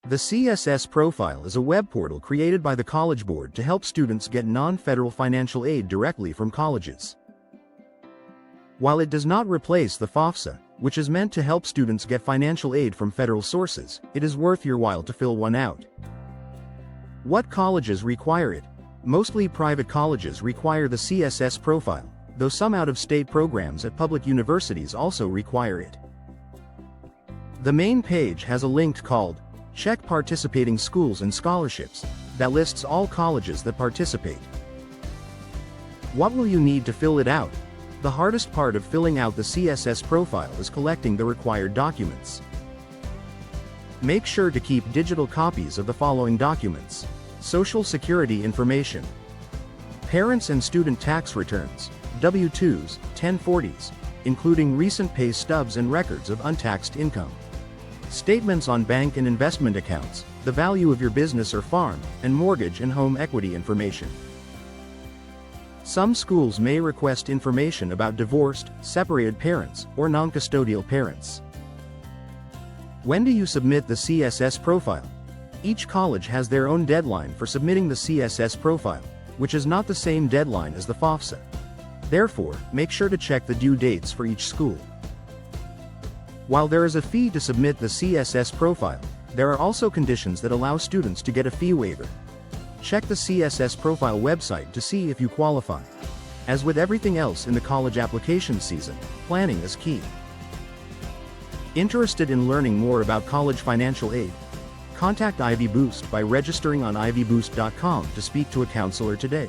The CSS Profile is a web portal created by the College Board to help students get non-federal financial aid directly from colleges. While it does not replace the FAFSA, which is meant to help students get financial aid from federal sources, it is worth your while to fill one out. What colleges require it? Mostly private colleges require the CSS Profile, though some out-of-state programs at public universities also require it. The main page has a link called Check Participating Schools and Scholarships that lists all colleges that participate. What will you need to fill it out? The hardest part of filling out the CSS Profile is collecting the required documents. Make sure to keep digital copies of the following documents: Social Security information, parents and student tax returns, W-2s, 1040s, including recent pay stubs and records of untaxed income, statements on bank and investment accounts, the value of your business or farm, and mortgage and home equity information. Some schools may request information about divorced, separated parents, or non-custodial parents. When do you submit the CSS Profile? Each college has their own deadline for submitting the CSS Profile, which is not the same deadline as the FAFSA. Therefore, make sure to check the due dates for each school. While there is a fee to submit the CSS Profile, there are also conditions that allow students to get a fee waiver. Check the CSS Profile website to see if you qualify. As with everything else in the college application season, planning is key. Interested in learning more about college financial aid? Contact Ivy Boost by registering on ivyboost.com to speak to a counselor today.